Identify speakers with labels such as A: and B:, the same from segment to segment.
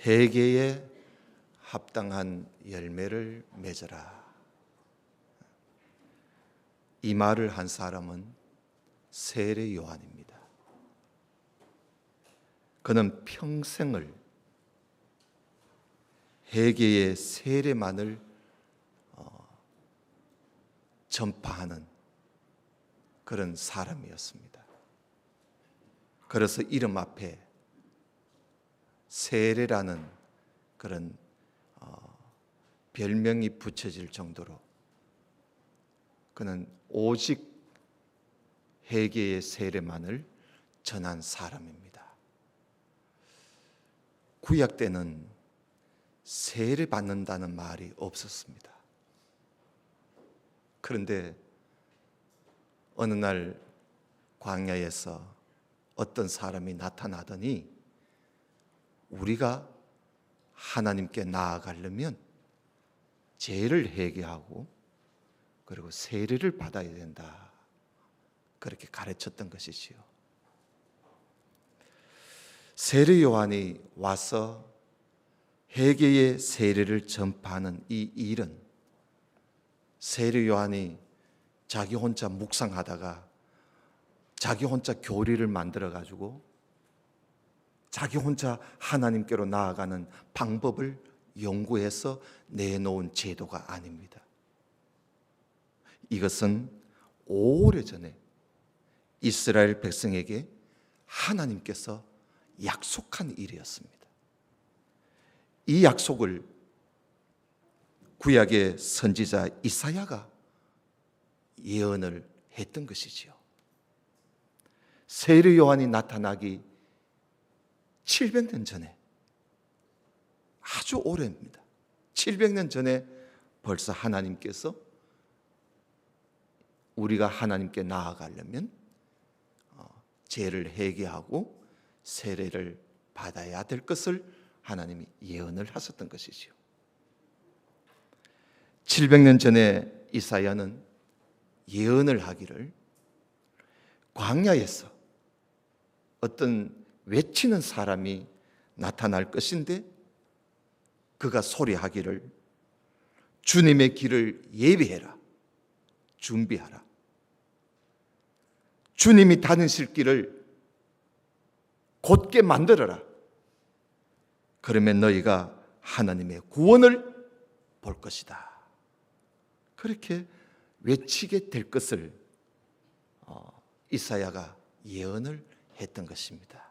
A: 회개에 합당한 열매를 맺어라. 이 말을 한 사람은 세례 요한입니다. 그는 평생을 회개의 세례만을 전파하는 그런 사람이었습니다. 그래서 이름 앞에 세례라는 그런 별명이 붙여질 정도로 그는 오직 회개의 세례만을 전한 사람입니다. 구약 때는 세례 받는다는 말이 없었습니다. 그런데 어느 날 광야에서 어떤 사람이 나타나더니 우리가 하나님께 나아가려면 죄를 회개하고 그리고 세례를 받아야 된다. 그렇게 가르쳤던 것이지요. 세례 요한이 와서 회개의 세례를 전파하는 이 일은 세례 요한이 자기 혼자 묵상하다가 자기 혼자 교리를 만들어 가지고 자기 혼자 하나님께로 나아가는 방법을 연구해서 내놓은 제도가 아닙니다. 이것은 오래전에 이스라엘 백성에게 하나님께서 약속한 일이었습니다. 이 약속을 구약의 선지자 이사야가 예언을 했던 것이지요. 세례 요한이 나타나기 700년 전에, 아주 오래입니다. 700년 전에 벌써 하나님께서 우리가 하나님께 나아가려면 죄를 회개하고 세례를 받아야 될 것을 하나님이 예언을 하셨던 것이지요. 700년 전에 이사야는 예언을 하기를 광야에서 어떤 외치는 사람이 나타날 것인데 그가 소리하기를 주님의 길을 예비해라, 준비하라. 주님이 다니실 길을 곧게 만들어라. 그러면 너희가 하나님의 구원을 볼 것이다. 그렇게 외치게 될 것을 이사야가 예언을 했던 것입니다.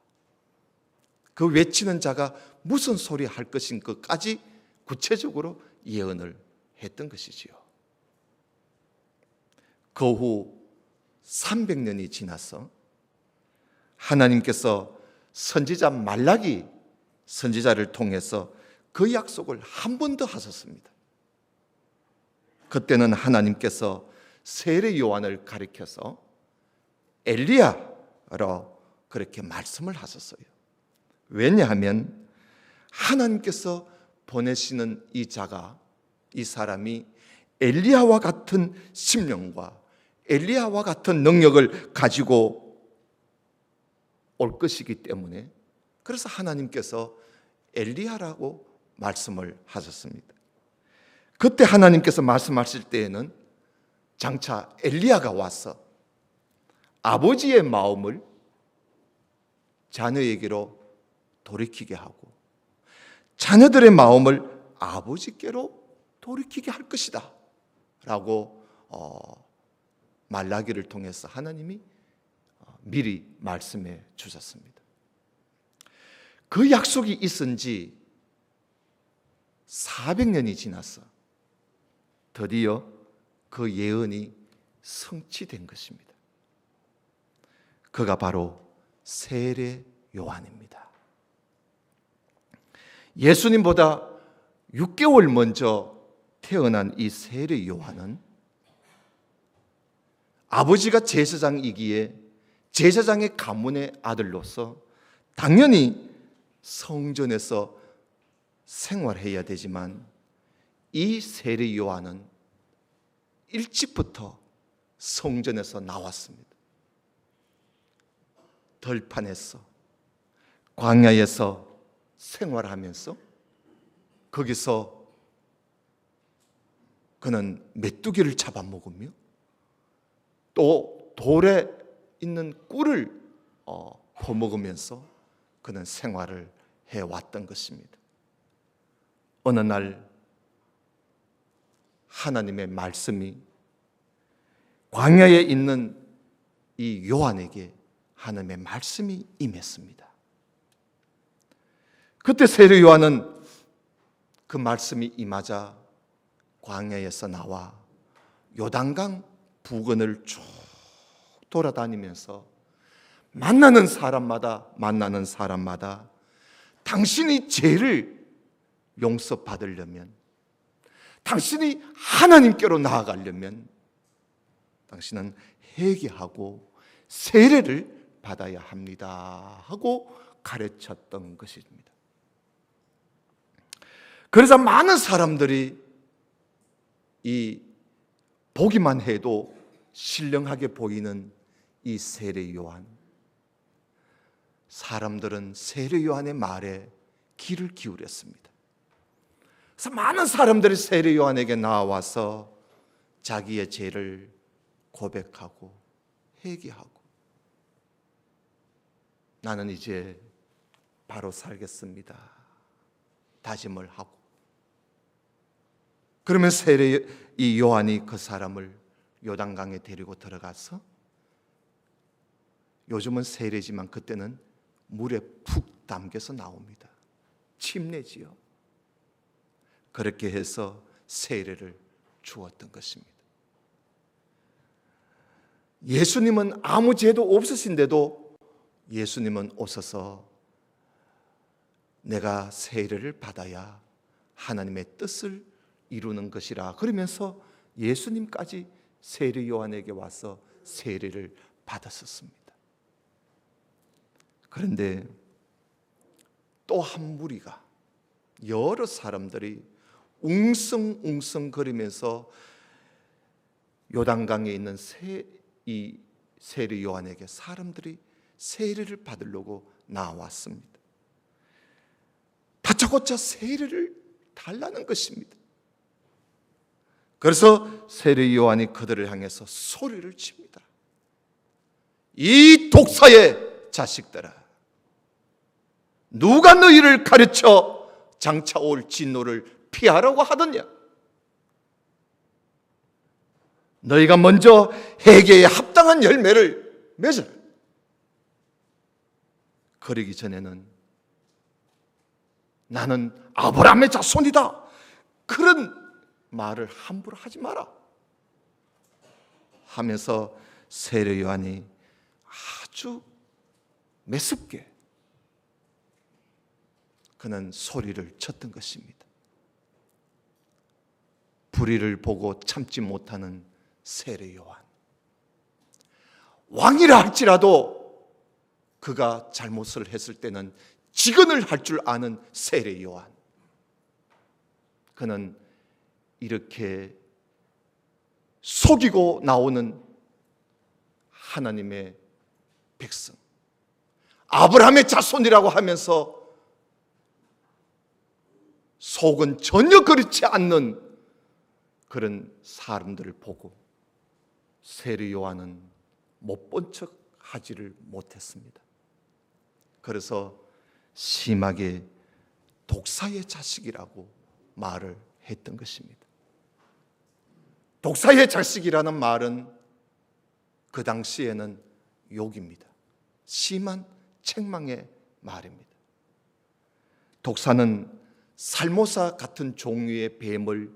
A: 그 외치는 자가 무슨 소리 할 것인 것까지 구체적으로 예언을 했던 것이지요. 그 후 300년이 지나서 하나님께서 선지자 말라기 선지자를 통해서 그 약속을 한 번 더 하셨습니다. 그때는 하나님께서 세례 요한을 가리켜서 엘리야로 그렇게 말씀을 하셨어요. 왜냐하면 하나님께서 보내시는 이 자가, 이 사람이 엘리야와 같은 심령과 엘리야와 같은 능력을 가지고 올 것이기 때문에, 그래서 하나님께서 엘리야라고 말씀을 하셨습니다. 그때 하나님께서 말씀하실 때에는 장차 엘리야가 와서 아버지의 마음을 자녀에게로 돌이키게 하고 자녀들의 마음을 아버지께로 돌이키게 할 것이다 라고 말라기를 통해서 하나님이 미리 말씀해 주셨습니다. 그 약속이 있은 지 400년이 지나서 드디어 그 예언이 성취된 것입니다. 그가 바로 세례 요한입니다. 예수님보다 6개월 먼저 태어난 이 세례 요한은 아버지가 제사장이기에 제사장의 가문의 아들로서 당연히 성전에서 생활해야 되지만 이 세례 요한은 일찍부터 성전에서 나왔습니다. 들판에서 광야에서 생활하면서 거기서 그는 메뚜기를 잡아먹으며 또 돌에 있는 꿀을 퍼먹으면서 그는 생활을 해왔던 것입니다. 어느 날 하나님의 말씀이 광야에 있는 이 요한에게 하나님의 말씀이 임했습니다. 그때 세례 요한은 그 말씀이 임하자 광야에서 나와 요단강 부근을 쭉 돌아다니면서 만나는 사람마다 당신이 죄를 용서받으려면, 당신이 하나님께로 나아가려면 당신은 회개하고 세례를 받아야 합니다 하고 가르쳤던 것입니다. 그래서 많은 사람들이 이 보기만 해도 신령하게 보이는 이 세례 요한, 사람들은 세례 요한의 말에 귀를 기울였습니다. 그래서 많은 사람들이 세례 요한에게 나와서 자기의 죄를 고백하고 회개하고, 나는 이제 바로 살겠습니다 다짐을 하고, 그러면 이 요한이 그 사람을 요단강에 데리고 들어가서, 요즘은 세례지만 그때는 물에 푹 담겨서 나옵니다. 침례지요. 그렇게 해서 세례를 주었던 것입니다. 예수님은 아무 죄도 없으신데도 예수님은 오셔서 내가 세례를 받아야 하나님의 뜻을 이루는 것이라 그러면서 예수님까지 세례 요한에게 와서 세례를 받았었습니다. 그런데 또 한 무리가, 여러 사람들이 웅성웅성 거리면서 요단강에 있는 이 세례 요한에게 사람들이 세례를 받으려고 나왔습니다. 다짜고짜 세례를 달라는 것입니다. 그래서 세례 요한이 그들을 향해서 소리를 칩니다. 이 독사의 자식들아, 누가 너희를 가르쳐 장차 올 진노를 피하라고 하더냐? 너희가 먼저 회개에 합당한 열매를 맺으라. 그러기 전에는 나는 아브라함의 자손이다, 그런 말을 함부로 하지 마라 하면서 세례 요한이 아주 매섭게 그는 소리를 쳤던 것입니다. 불의를 보고 참지 못하는 세례 요한, 왕이라 할지라도 그가 잘못을 했을 때는 직언을 할 줄 아는 세례 요한, 그는 이렇게 속이고 나오는 하나님의 백성, 아브라함의 자손이라고 하면서 속은 전혀 그렇지 않는 그런 사람들을 보고 세례 요한은 못 본 척 하지를 못했습니다. 그래서 심하게 독사의 자식이라고 말을 했던 것입니다. 독사의 자식이라는 말은 그 당시에는 욕입니다. 심한 책망의 말입니다. 독사는 살모사 같은 종류의 뱀을,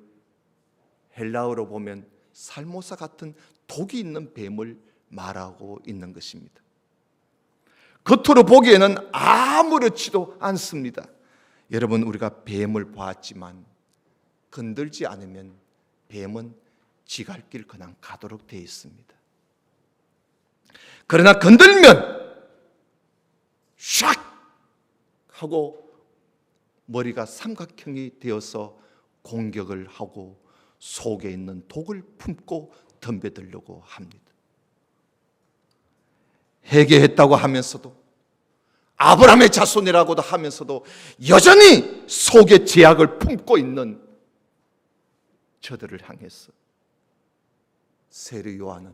A: 헬라어로 보면 살모사 같은 독이 있는 뱀을 말하고 있는 것입니다. 겉으로 보기에는 아무렇지도 않습니다. 여러분, 우리가 뱀을 보았지만 건들지 않으면 뱀은 지 갈 길 그냥 가도록 되어 있습니다. 그러나 건들면 샥 하고 머리가 삼각형이 되어서 공격을 하고 속에 있는 독을 품고 덤벼들려고 합니다. 회개했다고 하면서도 아브라함의 자손이라고도 하면서도 여전히 속에 죄악을 품고 있는 저들을 향해서 세례 요한은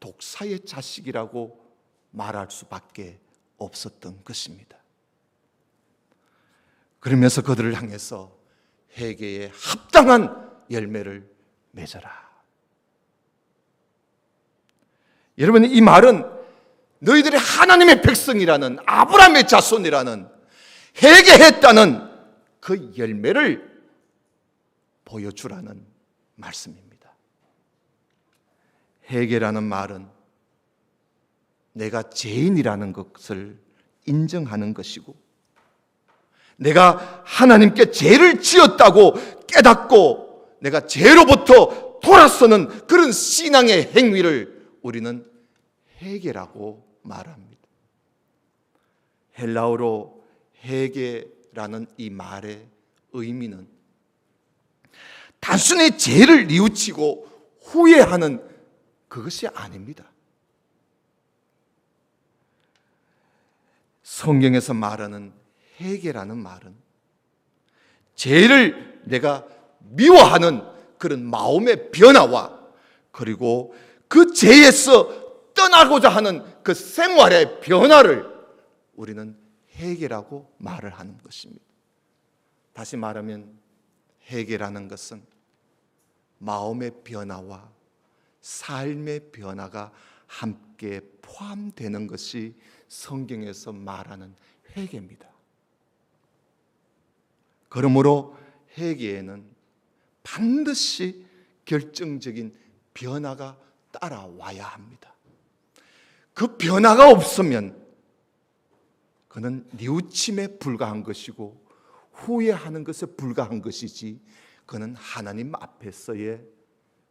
A: 독사의 자식이라고 말할 수밖에 없었던 것입니다. 그러면서 그들을 향해서 회개에 합당한 열매를 맺어라. 여러분, 이 말은 너희들이 하나님의 백성이라는, 아브라함의 자손이라는, 회개했다는 그 열매를 보여주라는 말씀입니다. 회개라는 말은 내가 죄인이라는 것을 인정하는 것이고, 내가 하나님께 죄를 지었다고 깨닫고 내가 죄로부터 돌아서는 그런 신앙의 행위를 우리는 회개라고 말합니다. 헬라어로 회개라는 이 말의 의미는 단순히 죄를 뉘우치고 후회하는 그것이 아닙니다. 성경에서 말하는 회개라는 말은 죄를 내가 미워하는 그런 마음의 변화와, 그리고 그 죄에서 떠나고자 하는 그 생활의 변화를 우리는 회개라고 말을 하는 것입니다. 다시 말하면 회개라는 것은 마음의 변화와 삶의 변화가 함께 포함되는 것이 성경에서 말하는 회개입니다. 그러므로 회개에는 반드시 결정적인 변화가 따라와야 합니다. 그 변화가 없으면 그는 뉘우침에 불과한 것이고 후회하는 것에 불과한 것이지, 그는 하나님 앞에서의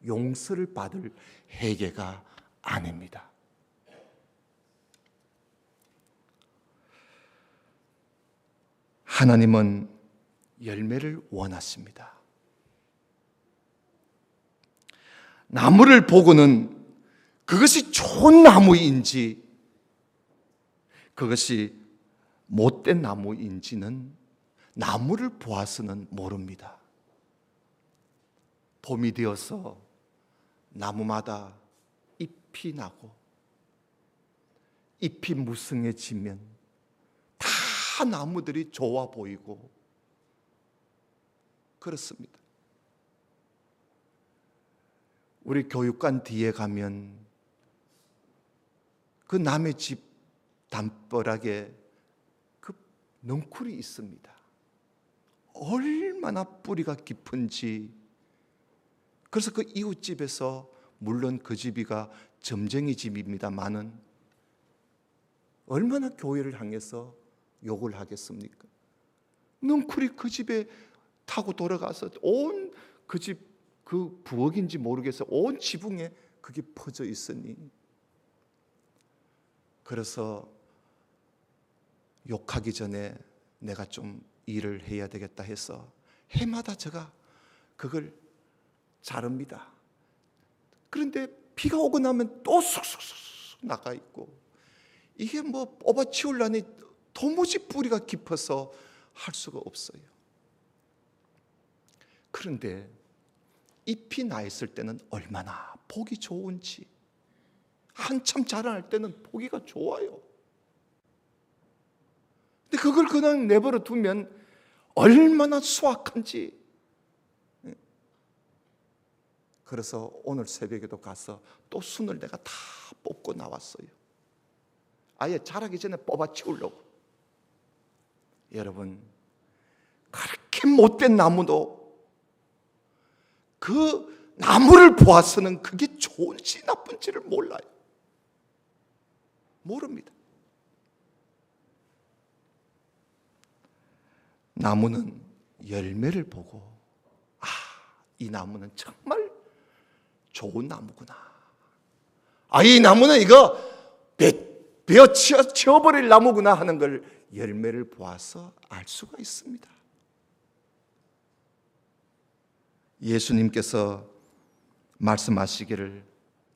A: 용서를 받을 회개가 아닙니다. 하나님은 열매를 원하십니다. 나무를 보고는 그것이 좋은 나무인지 그것이 못된 나무인지는 나무를 보아서는 모릅니다. 봄이 되어서 나무마다 잎이 나고 잎이 무성해지면 다 나무들이 좋아 보이고 그렇습니다. 우리 교육관 뒤에 가면 그 남의 집 담벼락에 그 넝쿨이 있습니다. 얼마나 뿌리가 깊은지. 그래서 그 이웃집에서, 물론 그 집이가 점쟁이 집입니다마는 얼마나 교회를 향해서 욕을 하겠습니까? 넝쿨이 그 집에 타고 돌아가서 온 그 집, 그 부엌인지 모르겠어, 온 지붕에 그게 퍼져 있으니. 그래서 욕하기 전에 내가 좀 일을 해야 되겠다 해서 해마다 제가 그걸 자릅니다. 그런데 비가 오고 나면 또 쑥쑥쑥 나가 있고, 이게 뭐 뽑아치우려니 도무지 뿌리가 깊어서 할 수가 없어요. 그런데 잎이 나 있을 때는 얼마나 보기 좋은지, 한참 자라날 때는 보기가 좋아요. 근데 그걸 그냥 내버려 두면 얼마나 수확한지. 그래서 오늘 새벽에도 가서 또 순을 내가 다 뽑고 나왔어요. 아예 자라기 전에 뽑아치우려고. 여러분, 그렇게 못된 나무도 그 나무를 보아서는 그게 좋은지 나쁜지를 몰라요. 모릅니다. 나무는 열매를 보고, 아, 이 나무는 정말 좋은 나무구나. 아, 이 나무는 이거 베어 치워버릴 나무구나 하는 걸 열매를 보아서 알 수가 있습니다. 예수님께서 말씀하시기를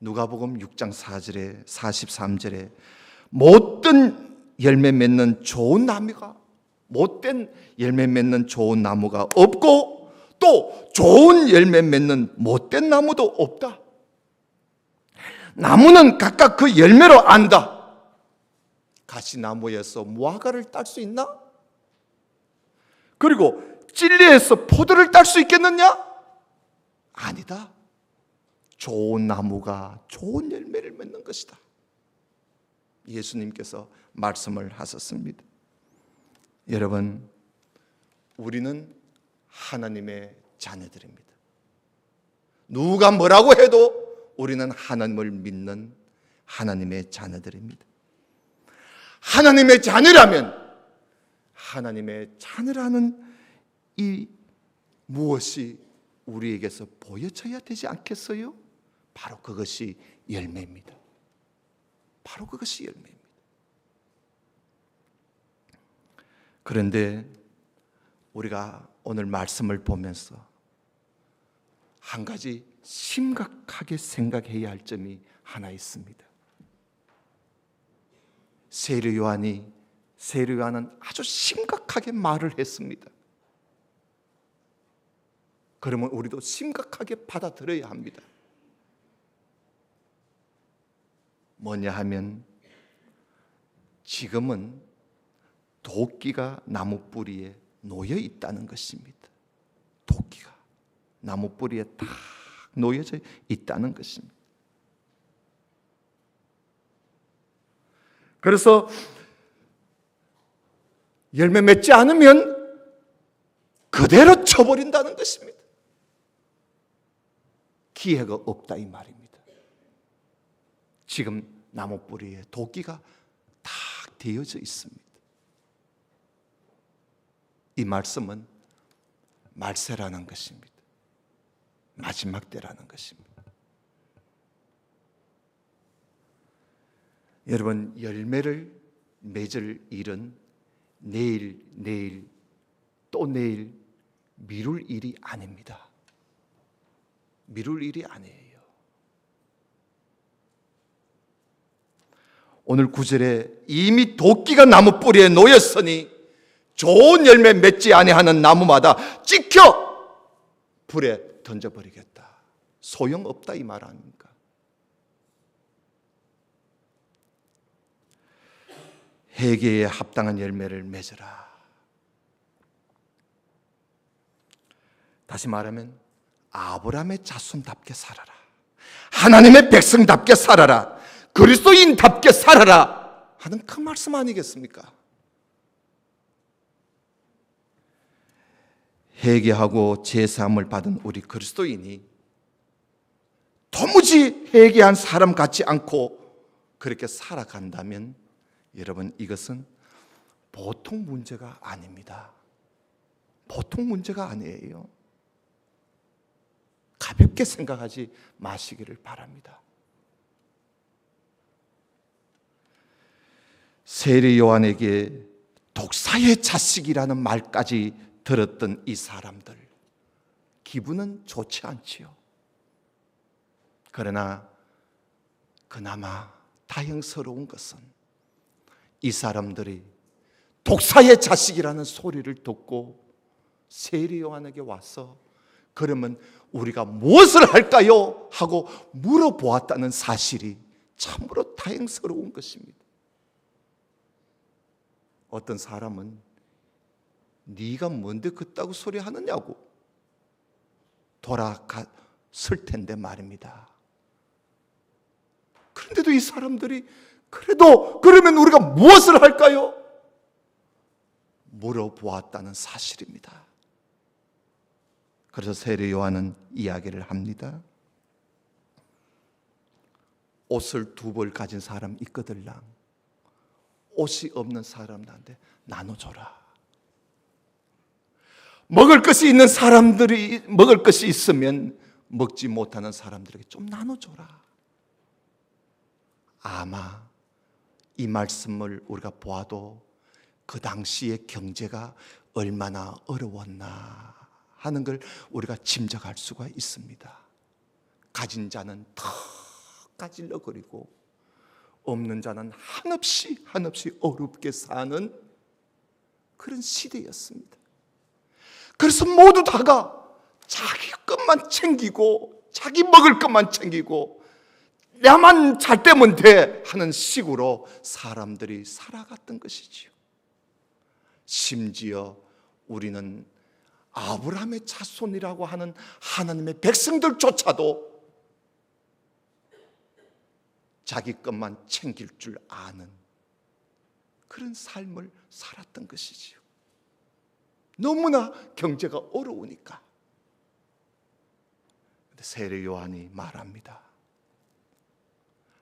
A: 누가복음 6장 4절에 43절에 못된 열매 맺는 좋은 나무가, 못된 열매 맺는 좋은 나무가 없고, 또 좋은 열매 맺는 못된 나무도 없다. 나무는 각각 그 열매로 안다. 가시나무에서 무화과를 딸 수 있나? 그리고 찔레에서 포도를 딸 수 있겠느냐? 아니다. 좋은 나무가 좋은 열매를 맺는 것이다. 예수님께서 말씀을 하셨습니다. 여러분, 우리는 하나님의 자녀들입니다. 누가 뭐라고 해도 우리는 하나님을 믿는 하나님의 자녀들입니다. 하나님의 자녀라면 하나님의 자녀라는 이 무엇이 우리에게서 보여져야 되지 않겠어요? 바로 그것이 열매입니다. 바로 그것이 열매입니다. 그런데 우리가 오늘 말씀을 보면서 한 가지 심각하게 생각해야 할 점이 하나 있습니다. 세례 요한은 아주 심각하게 말을 했습니다. 그러면 우리도 심각하게 받아들여야 합니다. 뭐냐 하면 지금은 도끼가 나무 뿌리에 놓여 있다는 것입니다. 도끼가 나무 뿌리에 딱 놓여져 있다는 것입니다. 그래서 열매 맺지 않으면 그대로 쳐버린다는 것입니다. 기회가 없다 이 말입니다. 지금 나무 뿌리에 도끼가 딱 되어져 있습니다. 이 말씀은 말세라는 것입니다. 마지막 때라는 것입니다. 여러분, 열매를 맺을 일은 내일 또 내일 미룰 일이 아닙니다. 미룰 일이 아니에요. 오늘 9절에 이미 도끼가 나무 뿌리에 놓였으니 좋은 열매 맺지 아니하는 나무마다 찍혀 불에 던져버리겠다. 소용없다 이 말 아닙니까? 회개에 합당한 열매를 맺으라. 다시 말하면 아브라함의 자손답게 살아라. 하나님의 백성답게 살아라. 그리스도인답게 살아라 하는 그 말씀 아니겠습니까? 회개하고 제사함을 받은 우리 그리스도인이 도무지 회개한 사람 같지 않고 그렇게 살아간다면 여러분, 이것은 보통 문제가 아닙니다. 보통 문제가 아니에요. 가볍게 생각하지 마시기를 바랍니다. 세례 요한에게 독사의 자식이라는 말까지 들었던 이 사람들, 기분은 좋지 않지요. 그러나 그나마 다행스러운 것은 이 사람들이 독사의 자식이라는 소리를 듣고 세례 요한에게 와서 그러면 우리가 무엇을 할까요? 하고 물어보았다는 사실이 참으로 다행스러운 것입니다. 어떤 사람은 네가 뭔데 그따구 소리 하느냐고 돌아갔을 텐데 말입니다. 그런데도 이 사람들이 그래도 그러면 우리가 무엇을 할까요? 물어보았다는 사실입니다. 그래서 세례 요한은 이야기를 합니다. 옷을 2벌 가진 사람 있거들랑 옷이 없는 사람들한테 나눠줘라. 먹을 것이 있는 사람들이 먹을 것이 있으면 먹지 못하는 사람들에게 좀 나눠줘라. 아마 이 말씀을 우리가 보아도 그 당시의 경제가 얼마나 어려웠나 하는 걸 우리가 짐작할 수가 있습니다. 가진 자는 더 가지려 그리고 없는 자는 한없이 어렵게 사는 그런 시대였습니다. 그래서 모두 다가 자기 것만 챙기고 자기 먹을 것만 챙기고 나만 잘 되면 돼 하는 식으로 사람들이 살아갔던 것이지요. 심지어 우리는 아브라함의 자손이라고 하는 하나님의 백성들조차도 자기 것만 챙길 줄 아는 그런 삶을 살았던 것이지요. 너무나 경제가 어려우니까. 근데 세례 요한이 말합니다.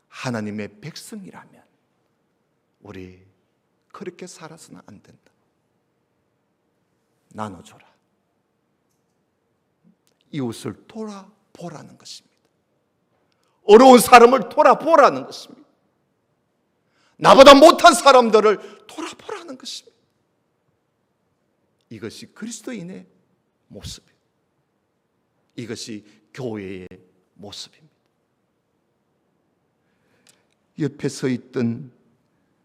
A: 하나님의 백성이라면 우리 그렇게 살아서는 안 된다. 나눠줘라. 이웃을 돌아보라는 것입니다. 어려운 사람을 돌아보라는 것입니다. 나보다 못한 사람들을 돌아보라는 것입니다. 이것이 그리스도인의 모습이에요. 이것이 교회의 모습입니다. 옆에 서 있던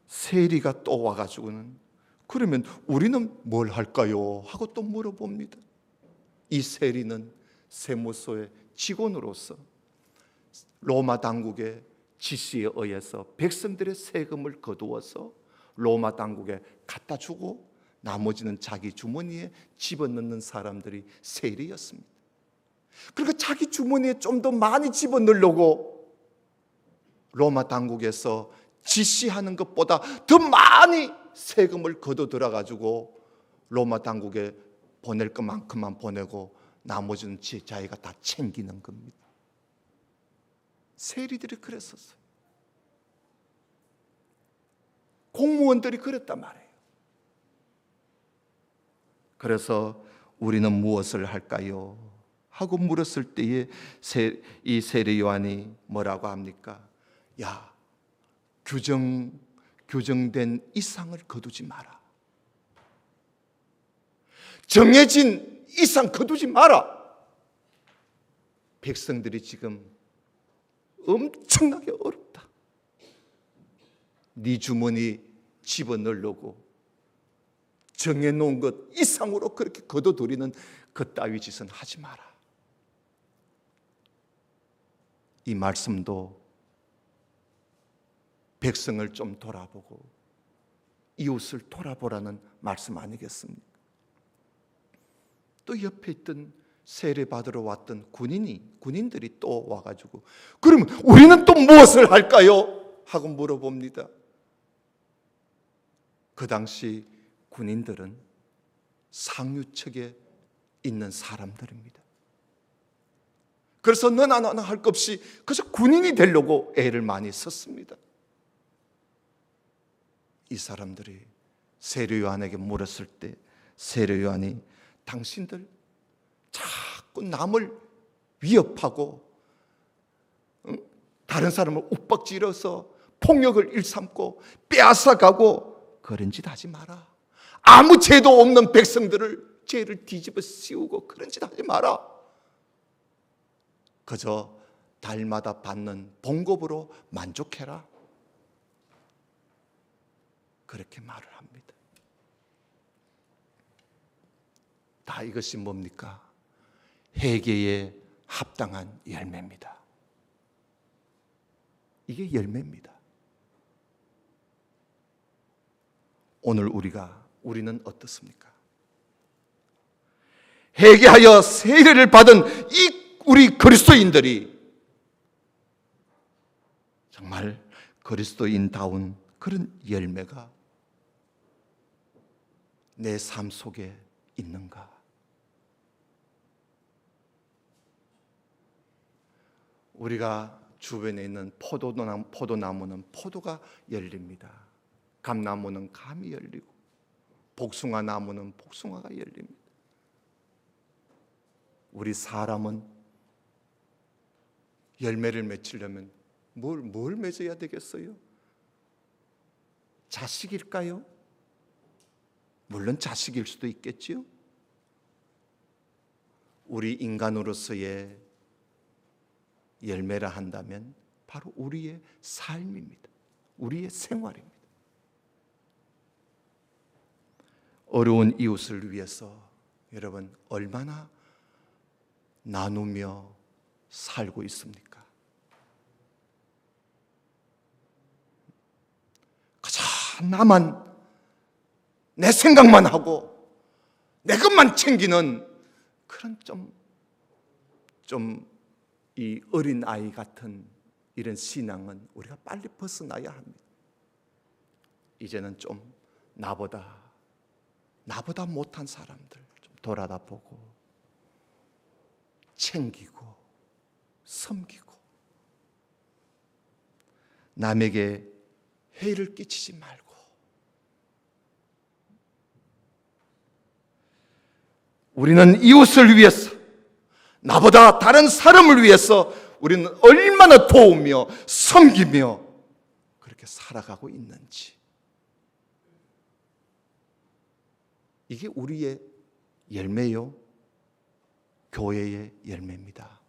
A: 세리가 또 와가지고는 그러면 우리는 뭘 할까요? 하고 또 물어봅니다. 이 세리는 세무서의 직원으로서 로마 당국의 지시에 의해서 백성들의 세금을 거두어서 로마 당국에 갖다 주고 나머지는 자기 주머니에 집어넣는 사람들이 세리였습니다. 그러니까 자기 주머니에 좀 더 많이 집어넣으려고 로마 당국에서 지시하는 것보다 더 많이 세금을 거둬 들어가지고 로마 당국에 보낼 것만큼만 보내고 나머지는 자기가 다 챙기는 겁니다. 세리들이 그랬었어요. 공무원들이 그랬단 말이에요. 그래서 우리는 무엇을 할까요? 하고 물었을 때에 이 세례 요한이 뭐라고 합니까? 야, 규정된 이상을 거두지 마라. 정해진 이상 거두지 마라. 백성들이 지금 엄청나게 어렵다. 네 주머니 집어넣으려고 정해놓은 것 이상으로 그렇게 거둬들이는 그 따위 짓은 하지 마라. 이 말씀도 백성을 좀 돌아보고 이웃을 돌아보라는 말씀 아니겠습니까? 또 옆에 있던 세례 받으러 왔던 군인들이 또 와가지고 그러면 우리는 또 무엇을 할까요? 하고 물어봅니다. 그 당시 군인들은 상류층에 있는 사람들입니다. 그래서 너나 할 것 없이 그래서 군인이 되려고 애를 많이 썼습니다. 이 사람들이 세례 요한에게 물었을 때 세례 요한이 당신들 자꾸 남을 위협하고 다른 사람을 욱박질러서 폭력을 일삼고 빼앗아가고 그런 짓 하지 마라. 아무 죄도 없는 백성들을 죄를 뒤집어 씌우고 그런 짓 하지 마라. 그저 달마다 받는 봉급으로 만족해라. 그렇게 말을 합니다. 다 이것이 뭡니까? 회개에 합당한 열매입니다. 이게 열매입니다. 오늘 우리는 어떻습니까? 회개하여 세례를 받은 이 우리 그리스도인들이 정말 그리스도인다운 그런 열매가 내 삶 속에 있는가? 우리가 주변에 있는 포도나무는 포도가 열립니다. 감나무는 감이 열리고 복숭아 나무는 복숭아가 열립니다. 우리 사람은 열매를 맺으려면 뭘 맺어야 되겠어요? 자식일까요? 물론 자식일 수도 있겠지요. 우리 인간으로서의 열매라 한다면 바로 우리의 삶입니다. 우리의 생활입니다. 어려운 이웃을 위해서 여러분 얼마나 나누며 살고 있습니까? 그저 나만 내 생각만 하고 내 것만 챙기는 그런 좀 이 어린 아이 같은 이런 신앙은 우리가 빨리 벗어나야 합니다. 이제는 좀 나보다 못한 사람들 좀 돌아다 보고 챙기고 섬기고 남에게 해를 끼치지 말고 우리는 이웃을 위해서 나보다 다른 사람을 위해서 우리는 얼마나 도우며 섬기며 그렇게 살아가고 있는지 이게 우리의 열매요 교회의 열매입니다.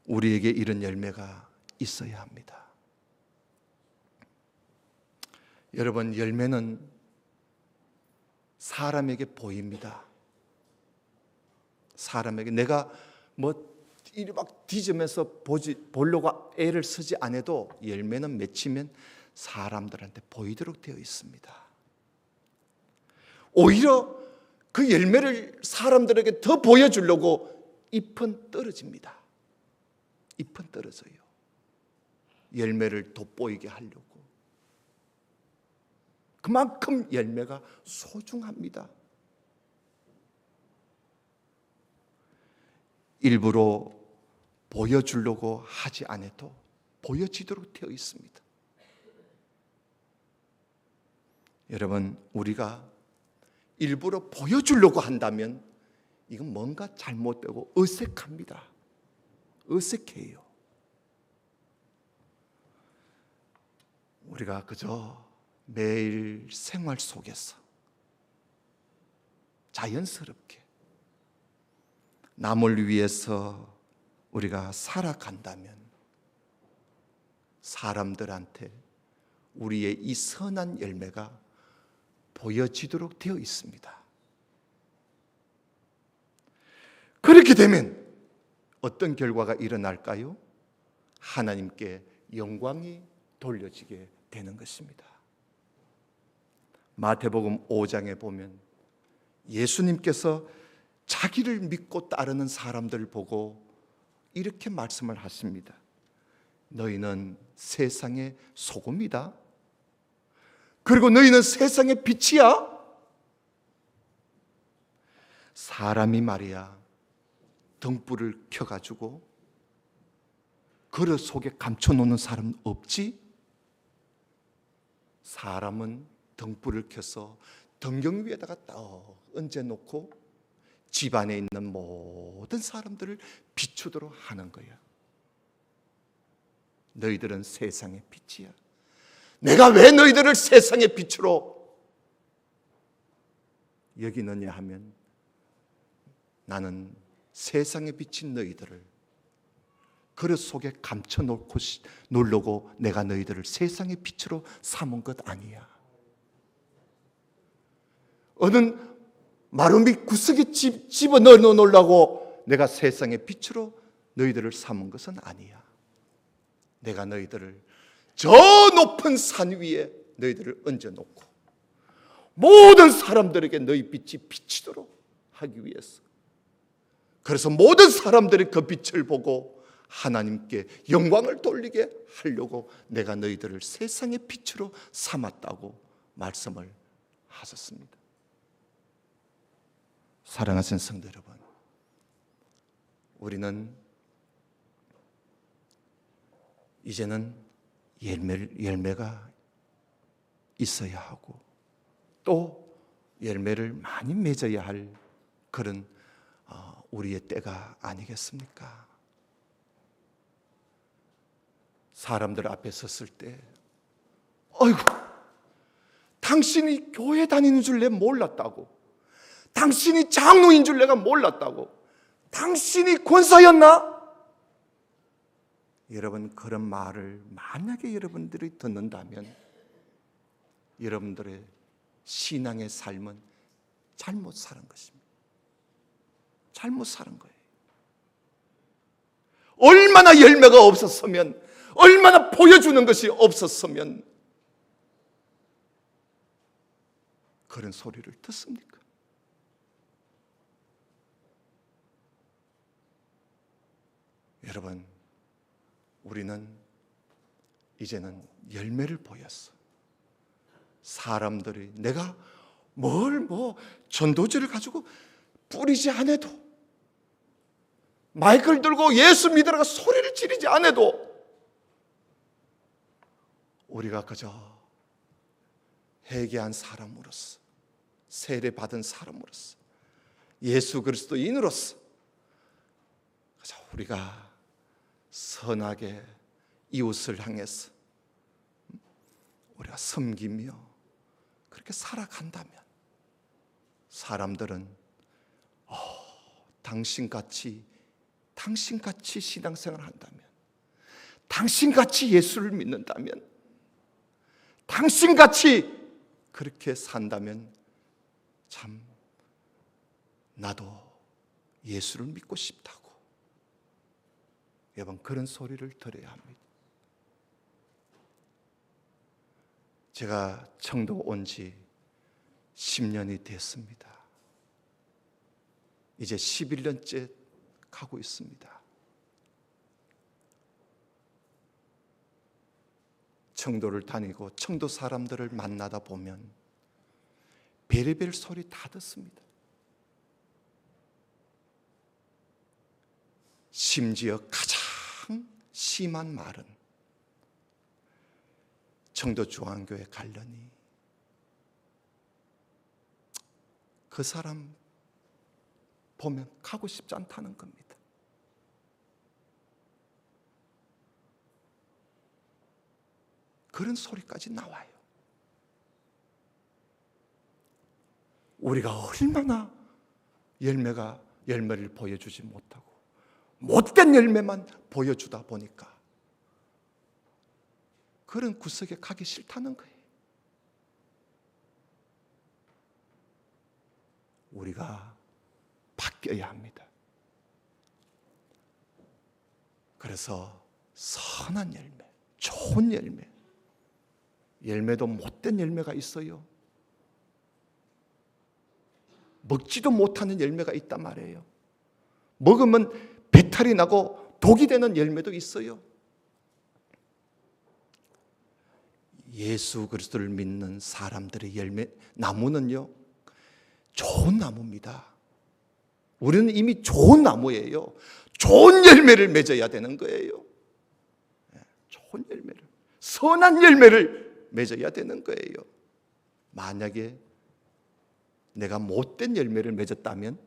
A: 우리에게 이런 열매가 있어야 합니다. 여러분 열매는 사람에게 보입니다. 사람에게 내가 이리 막 뒤지면서 보려고 애를 쓰지 않아도 열매는 맺히면 사람들한테 보이도록 되어 있습니다. 오히려 그 열매를 사람들에게 더 보여주려고 잎은 떨어집니다. 잎은 떨어져요. 열매를 돋보이게 하려고. 그만큼 열매가 소중합니다. 일부러 보여주려고 하지 않아도 보여지도록 되어 있습니다. 여러분, 우리가 일부러 보여주려고 한다면 이건 뭔가 잘못되고 어색합니다. 어색해요. 우리가 그저 매일 생활 속에서 자연스럽게 남을 위해서 우리가 살아간다면 사람들한테 우리의 이 선한 열매가 보여지도록 되어 있습니다. 그렇게 되면 어떤 결과가 일어날까요? 하나님께 영광이 돌려지게 되는 것입니다. 마태복음 5장에 보면 예수님께서 자기를 믿고 따르는 사람들을 보고 이렇게 말씀을 하십니다. 너희는 세상의 소금이다. 그리고 너희는 세상의 빛이야. 사람이 말이야 등불을 켜가지고 그릇 속에 감춰놓는 사람은 없지? 사람은 등불을 켜서 등경 위에다가 딱 얹어놓고 집안에 있는 모든 사람들을 비추도록 하는 거야. 너희들은 세상의 빛이야. 내가 왜 너희들을 세상의 빛으로 여기느냐 하면 나는 세상에 비친 너희들을 그릇 속에 감춰놓고 놀려고 내가 너희들을 세상의 빛으로 삼은 것 아니야. 어느 마루미 구석에 집어넣어 놓으려고 내가 세상의 빛으로 너희들을 삼은 것은 아니야. 내가 너희들을 저 높은 산 위에 너희들을 얹어놓고 모든 사람들에게 너희 빛이 비치도록 하기 위해서, 그래서 모든 사람들이 그 빛을 보고 하나님께 영광을 돌리게 하려고 내가 너희들을 세상의 빛으로 삼았다고 말씀을 하셨습니다. 사랑하신 성도 여러분, 우리는 이제는 열매가 있어야 하고 또 열매를 많이 맺어야 할 그런 우리의 때가 아니겠습니까? 사람들 앞에 섰을 때 아이고 당신이 교회 다니는 줄 내가 몰랐다고, 당신이 장로인 줄 내가 몰랐다고, 당신이 권사였나? 여러분, 그런 말을 만약에 여러분들이 듣는다면 여러분들의 신앙의 삶은 잘못 사는 것입니다. 잘못 사는 거예요. 얼마나 열매가 없었으면, 얼마나 보여주는 것이 없었으면 그런 소리를 듣습니까? 여러분, 우리는 이제는 열매를 보였어. 사람들이 내가 전도지를 가지고 뿌리지 않아도, 마이크를 들고 예수 믿으라고 소리를 지르지 않아도, 우리가 그저 회개한 사람으로서, 세례받은 사람으로서, 예수 그리스도인으로서 그저 우리가 선하게 이웃을 향해서 우리가 섬기며 그렇게 살아간다면 사람들은 당신같이 신앙생활을 한다면, 당신같이 예수를 믿는다면, 당신같이 그렇게 산다면 참 나도 예수를 믿고 싶다고, 여러분, 그런 소리를 들어야 합니다. 제가 청도 온 지 10년이 됐습니다. 이제 11년째 가고 있습니다. 청도를 다니고 청도 사람들을 만나다 보면 별의별 소리 다 듣습니다. 심지어 가장 심한 말은 청도 중앙교회 갈려니 그 사람 보면 가고 싶지 않다는 겁니다. 그런 소리까지 나와요. 우리가 얼마나 열매를 보여주지 못하고 못된 열매만 보여주다 보니까 그런 구석에 가기 싫다는 거예요. 우리가 바뀌어야 합니다. 그래서 선한 열매, 좋은 열매도 못된 열매가 있어요. 먹지도 못하는 열매가 있단 말이에요. 먹으면 배탈이 나고 독이 되는 열매도 있어요. 예수 그리스도를 믿는 사람들의 나무는요, 좋은 나무입니다. 우리는 이미 좋은 나무예요. 좋은 열매를 맺어야 되는 거예요. 좋은 열매를, 선한 열매를 맺어야 되는 거예요. 만약에 내가 못된 열매를 맺었다면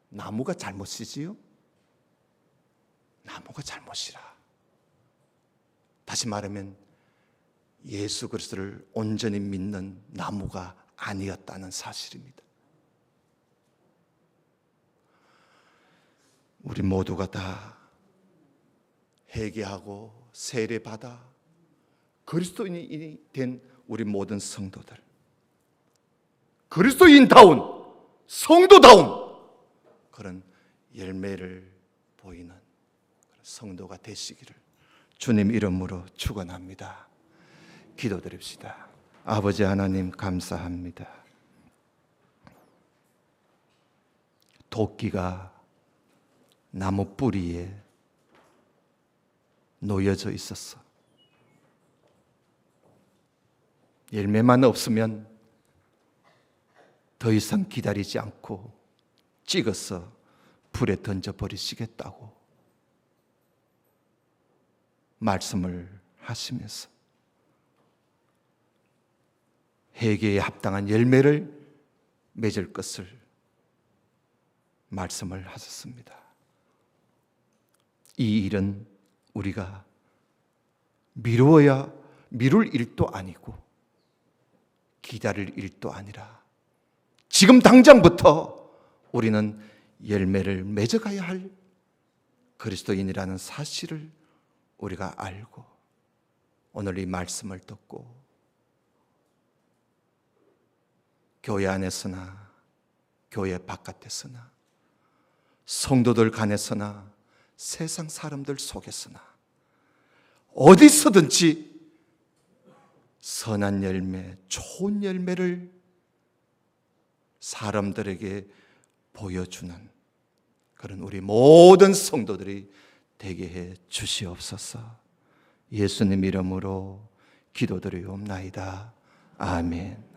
A: 나무가 잘못이지요? 나무가 잘못이라. 다시 말하면 예수 그리스도를 온전히 믿는 나무가 아니었다는 사실입니다. 우리 모두가 다 회개하고 세례받아 그리스도인이 된 우리 모든 성도들, 그리스도인다운 성도다운 그런 열매를 보이는 성도가 되시기를 주님 이름으로 축원합니다. 기도드립시다. 아버지 하나님, 감사합니다. 도끼가 나무 뿌리에 놓여져 있었어. 열매만 없으면 더 이상 기다리지 않고 찍어서 불에 던져버리시겠다고 말씀을 하시면서 회개에 합당한 열매를 맺을 것을 말씀을 하셨습니다. 이 일은 우리가 미룰 일도 아니고 기다릴 일도 아니라 지금 당장부터 우리는 열매를 맺어가야 할 그리스도인이라는 사실을 우리가 알고 오늘 이 말씀을 듣고 교회 안에서나 교회 바깥에서나 성도들 간에서나 세상 사람들 속에서나 어디서든지 선한 열매, 좋은 열매를 사람들에게 보여주는 그런 우리 모든 성도들이 되게 해 주시옵소서. 예수님 이름으로 기도드리옵나이다. 아멘.